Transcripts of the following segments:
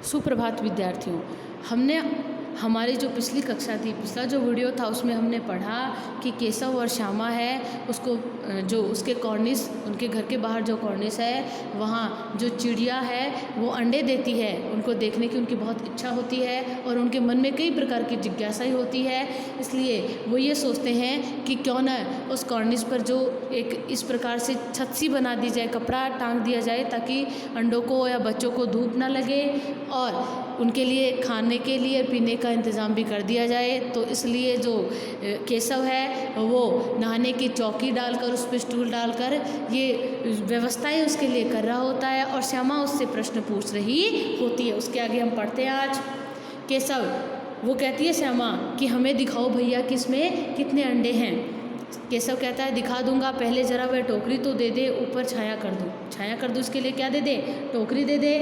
सुप्रभात विद्यार्थियों। हमने हमारी जो पिछली कक्षा थी, पिछला जो वीडियो था, उसमें हमने पढ़ा कि केशव और श्यामा है, उसको जो उसके कॉर्निस, उनके घर के बाहर जो कॉर्निस है, वहाँ जो चिड़िया है वो अंडे देती है। उनको देखने की उनकी बहुत इच्छा होती है और उनके मन में कई प्रकार की जिज्ञासाएं होती है। इसलिए वो ये सोचते हैं कि क्यों न उस कॉर्निस पर जो एक इस प्रकार से छत सी बना दी जाए, कपड़ा टांग दिया जाए, ताकि अंडों को या बच्चों को धूप ना लगे और उनके लिए खाने के लिए पीने का इंतज़ाम भी कर दिया जाए। तो इसलिए जो केशव है वो नहाने की चौकी डालकर, उस पर स्टूल डालकर ये व्यवस्थाएं उसके लिए कर रहा होता है और श्यामा उससे प्रश्न पूछ रही होती है। उसके आगे हम पढ़ते हैं आज। केशव, वो कहती है श्यामा कि हमें दिखाओ भैया कि इसमें कितने अंडे हैं। केशव कहता है दिखा दूंगा, पहले ज़रा वह टोकरी तो दे दे, ऊपर छाया कर दूँ। छाया कर दूँ इसके लिए क्या दे दे? टोकरी दे दे।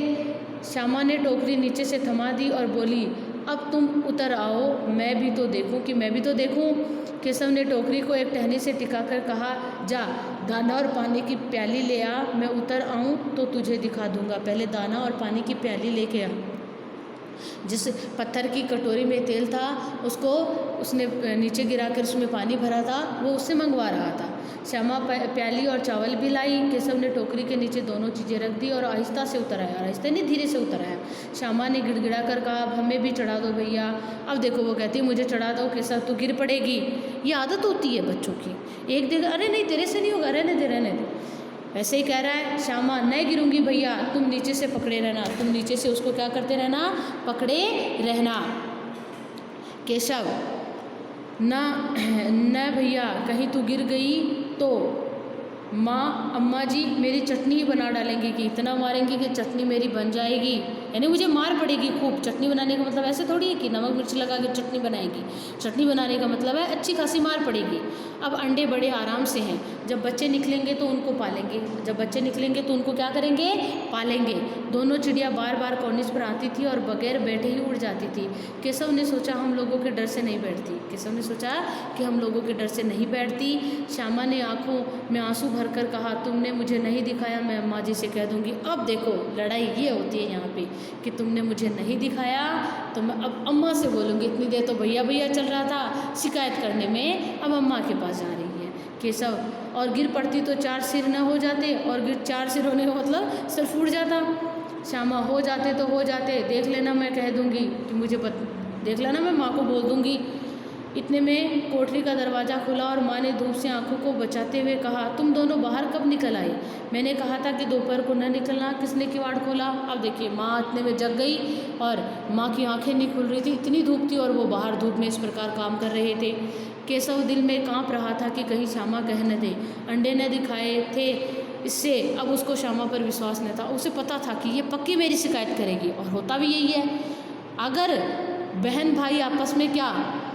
श्यामा ने टोकरी नीचे से थमा दी और बोली, अब तुम उतर आओ, मैं भी तो देखूं कि मैं भी तो देखूं। केशव ने टोकरी को एक टहनी से टिकाकर कहा, जा दाना और पानी की प्याली ले आ, मैं उतर आऊं तो तुझे दिखा दूंगा। पहले दाना और पानी की प्याली लेके आ। जिस पत्थर की कटोरी में तेल था उसको उसने नीचे गिराकर उसमें पानी भरा था, वो उससे मंगवा रहा था। श्यामा प्याली और चावल भी लाई। केशव ने टोकरी के नीचे दोनों चीज़ें रख दी और आहिस्ता से उतर आया। आहिस्ता नहीं, धीरे से उतर आया। श्यामा ने गिड़गिड़ा कर कहा, अब हमें भी चढ़ा दो भैया। अब देखो वो कहती है मुझे चढ़ा दो। केशव, तू गिर पड़ेगी। ये आदत होती है बच्चों की। एक दिन अरे नहीं तेरे से नहीं होगा, रहने दे रहने दे। ऐसे ही कह रहा है श्यामा, नहीं गिरूंगी भैया, तुम नीचे से पकड़े रहना, तुम नीचे से उसको क्या करते रहना? पकड़े रहना। केशव, ना न भैया, कहीं तू गिर गई तो माँ अम्मा जी मेरी चटनी ही बना डालेंगी, कि इतना मारेंगी कि चटनी मेरी बन जाएगी, यानी मुझे मार पड़ेगी खूब। चटनी बनाने का मतलब ऐसे थोड़ी है कि नमक मिर्च लगा के चटनी बनाएगी। चटनी बनाने का मतलब है अच्छी खासी मार पड़ेगी। अब अंडे बड़े आराम से हैं, जब बच्चे निकलेंगे तो उनको पालेंगे, जब बच्चे निकलेंगे तो उनको क्या करेंगे? पालेंगे। दोनों चिड़िया बार बार कॉर्निस पर आती थी और बगैर बैठे ही उड़ जाती थी। केशव ने सोचा हम लोगों के डर से नहीं बैठती। केशव ने सोचा कि हम लोगों के डर से नहीं बैठती। श्यामा ने आंखों में आंसू भरकर कहा, तुमने मुझे नहीं दिखाया, मैं अम्मा जी से कह दूंगी। अब देखो लड़ाई ये होती है यहाँ पे कि तुमने मुझे नहीं दिखाया तो मैं अब अम्मा से बोलूँगी। इतनी देर तो भैया भैया चल रहा था शिकायत करने में, अब अम्मा के पास जा रही है। केशव, और गिर पड़ती तो 4 सिर न हो जाते, और गिर 4 सिर होने का मतलब सिर फूट जाता। श्यामा, हो जाते तो हो जाते, देख लेना, मैं कह दूंगी कि मुझे देख लेना, मैं माँ को बोल दूंगी। इतने में कोठरी का दरवाज़ा खुला और माँ ने धूप से आंखों को बचाते हुए कहा, तुम दोनों बाहर कब निकल आए? मैंने कहा था कि दोपहर को न निकलना, किसने किवाड़ खोला? अब देखिए माँ इतने में जग गई और माँ की आंखें नहीं खुल रही थी, इतनी धूप थी और वो बाहर धूप में इस प्रकार काम कर रहे थे। केशव दिल में काँप रहा था कि कहीं श्यामा कह न दे अंडे न दिखाए थे। इससे अब उसको श्यामा पर विश्वास न था। उसे पता था कि ये पक्की मेरी शिकायत करेगी, और होता भी यही है। अगर बहन भाई आपस में क्या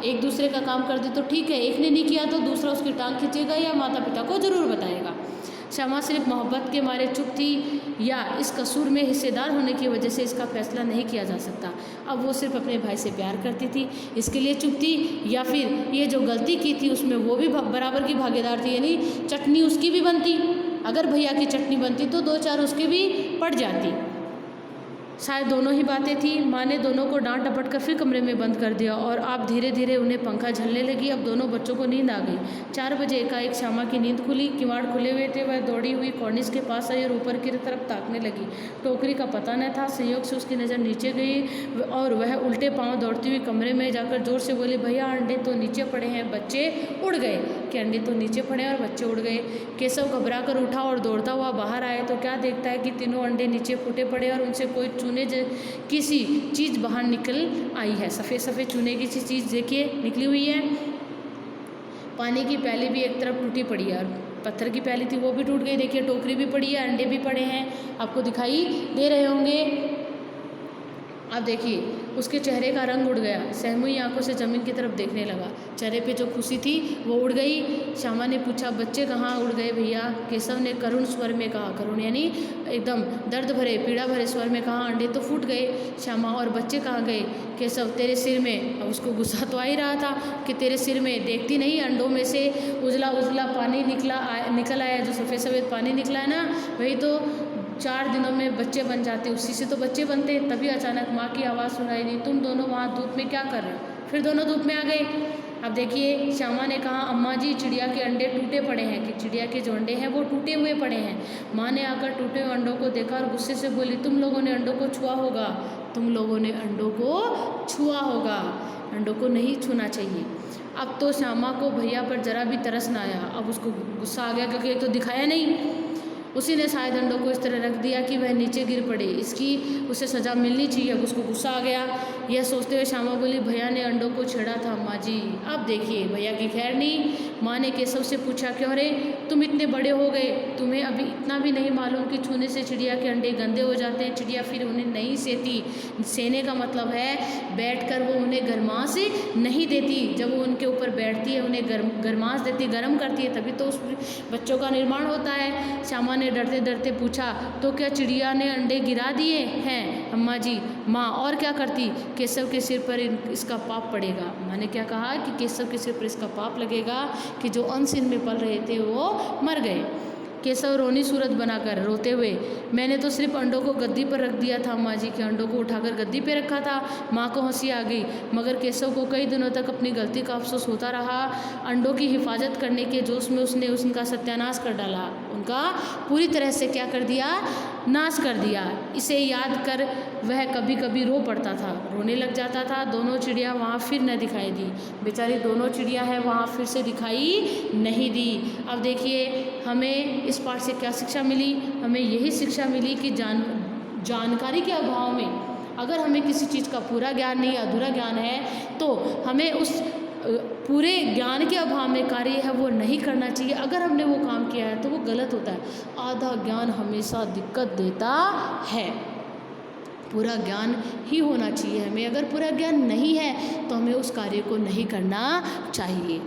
एक दूसरे का काम कर दे तो ठीक है, एक ने नहीं किया तो दूसरा उसकी टांग खींचेगा या माता पिता को ज़रूर बताएगा। श्यामा सिर्फ मोहब्बत के मारे चुप थी या इस कसूर में हिस्सेदार होने की वजह से इसका फैसला नहीं किया जा सकता। अब वो सिर्फ अपने भाई से प्यार करती थी, इसके लिए चुप थी, या फिर ये जो गलती की थी उसमें वो भी बराबर की भागीदार थी, यानी चटनी उसकी भी बनती। अगर भैया की चटनी बनती तो 2-4 उसकी भी पड़ जाती। शायद दोनों ही बातें थी। माँ ने दोनों को डांट डपट कर फिर कमरे में बंद कर दिया और अब धीरे धीरे उन्हें पंखा झलने लगी। अब दोनों बच्चों को नींद आ गई। 4 बजे एकाएक श्यामा की नींद खुली। किवाड़ खुले हुए थे। वह दौड़ी हुई कॉर्निस के पास आई और ऊपर की तरफ ताकने लगी। टोकरी का पता न था। संयोग से उसकी नज़र नीचे गई और वह उल्टे पाँव दौड़ती हुई कमरे में जाकर जोर से बोली, भैया अंडे तो नीचे पड़े हैं, बच्चे उड़ गए। कि अंडे तो नीचे पड़े और बच्चे उड़ गए। केशव घबरा कर उठा और दौड़ता हुआ बाहर आया तो क्या देखता है कि तीनों अंडे नीचे फूटे पड़े और उनसे कोई चूने किसी चीज़ बाहर निकल आई है। सफ़ेद सफ़ेद चूने की सी चीज़ देखिए निकली हुई है। पानी की प्याली भी एक तरफ टूटी पड़ी है और पत्थर की प्याली थी वो भी टूट गई। देखिए टोकरी भी पड़ी है, अंडे भी पड़े हैं, आपको दिखाई दे रहे होंगे। अब देखिए उसके चेहरे का रंग उड़ गया। सहमुई आंखों से ज़मीन की तरफ देखने लगा। चेहरे पे जो खुशी थी वो उड़ गई। श्यामा ने पूछा, बच्चे कहाँ उड़ गए भैया? केशव ने करुण स्वर में कहा, करुण यानी एकदम दर्द भरे पीड़ा भरे स्वर में कहा, अंडे तो फूट गए। श्यामा, और बच्चे कहाँ गए? केशव, तेरे सिर में। अब उसको गुस्सा तो आ ही रहा था कि तेरे सिर में, देखती नहीं अंडों में से उजला उजला पानी निकल आया, जो सफ़ेद सफ़ेद पानी निकला है ना, वही तो 4 दिनों में बच्चे बन जाते, उसी से तो बच्चे बनते। तभी अचानक माँ की आवाज़ सुनाई दी, तुम दोनों वहाँ धूप में क्या कर रहे हो? फिर दोनों धूप में आ गए। अब देखिए श्यामा ने कहा, अम्मा जी चिड़िया के अंडे टूटे पड़े हैं, कि चिड़िया के जो अंडे हैं वो टूटे हुए पड़े हैं। माँ ने आकर टूटे हुए अंडों को देखा और गुस्से से बोली, तुम लोगों ने अंडों को छुआ होगा, तुम लोगों ने अंडों को छुआ होगा, अंडों को नहीं छूना चाहिए। अब तो श्यामा को भैया पर जरा भी तरस ना आया। अब उसको गुस्सा आ गया, क्योंकि एक तो दिखाया नहीं, उसी ने शायद अंडों को इस तरह रख दिया कि वह नीचे गिर पड़े, इसकी उसे सज़ा मिलनी चाहिए। अब उसको गुस्सा आ गया। यह सोचते हुए श्यामा बोली, भैया ने अंडों को छेड़ा था अम्मा जी। अब देखिए भैया की खैर नहीं। माँ ने केशव से पूछा, क्यों रे तुम इतने बड़े हो गए, तुम्हें अभी इतना भी नहीं मालूम कि छूने से चिड़िया के अंडे गंदे हो जाते हैं? चिड़िया फिर उन्हें नहीं सेती। सेने का मतलब है बैठकर वो उन्हें गरमास नहीं देती। जब वो उनके ऊपर बैठती है उन्हें गरमास देती, गर्म करती है, तभी तो उस बच्चों का निर्माण होता है। श्यामा ने डरते डरते पूछा, तो क्या चिड़िया ने अंडे गिरा दिए हैं अम्मा जी? माँ, और क्या करती? केशव के सिर पर इसका पाप पड़ेगा। माँ ने क्या कहा कि केशव के सिर पर इसका पाप लगेगा कि जो अंश इनमें पल रहे थे वो मर गए। केशव रोनी सूरत बनाकर रोते हुए, मैंने तो सिर्फ अंडों को गद्दी पर रख दिया था अम्मा जी, के अंडों को उठाकर गद्दी पे रखा था। माँ को हंसी आ गई, मगर केशव को कई दिनों तक अपनी गलती का अफसोस होता रहा। अंडों की हिफाजत करने के जोश में उसने उनका सत्यानाश कर डाला, उनका पूरी तरह से क्या कर दिया? नाश कर दिया। इसे याद कर वह कभी कभी रो पड़ता था, रोने लग जाता था। दोनों चिड़िया वहाँ फिर न दिखाई दी। बेचारी दोनों चिड़िया है वहाँ फिर से दिखाई नहीं दी। अब देखिए हमें इस पाठ से क्या शिक्षा मिली? हमें यही शिक्षा मिली कि जानकारी के अभाव में अगर हमें किसी चीज़ का पूरा ज्ञान नहीं, अधूरा ज्ञान है, तो हमें उस पूरे ज्ञान के अभाव में कार्य है वो नहीं करना चाहिए। अगर हमने वो काम किया है तो वो गलत होता है। आधा ज्ञान हमेशा दिक्कत देता है, पूरा ज्ञान ही होना चाहिए हमें। अगर पूरा ज्ञान नहीं है तो हमें उस कार्य को नहीं करना चाहिए।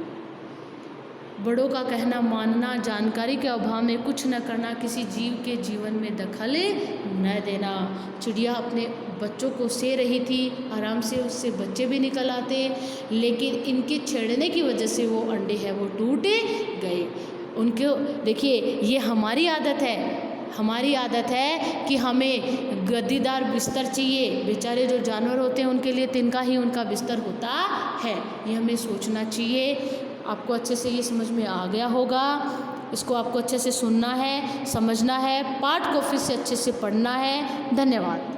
बड़ों का कहना मानना, जानकारी के अभाव में कुछ न करना, किसी जीव के जीवन में दखल न देना। चिड़िया अपने बच्चों को से रही थी, आराम से उससे बच्चे भी निकल आते, लेकिन इनके छेड़ने की वजह से वो अंडे हैं वो टूट गए। उनके देखिए ये हमारी आदत है, हमारी आदत है कि हमें गद्दीदार बिस्तर चाहिए। बेचारे जो जानवर होते हैं उनके लिए तिनका ही उनका बिस्तर होता है, ये हमें सोचना चाहिए। आपको अच्छे से ये समझ में आ गया होगा। इसको आपको अच्छे से सुनना है, समझना है, पाठ को फिर से अच्छे से पढ़ना है। धन्यवाद।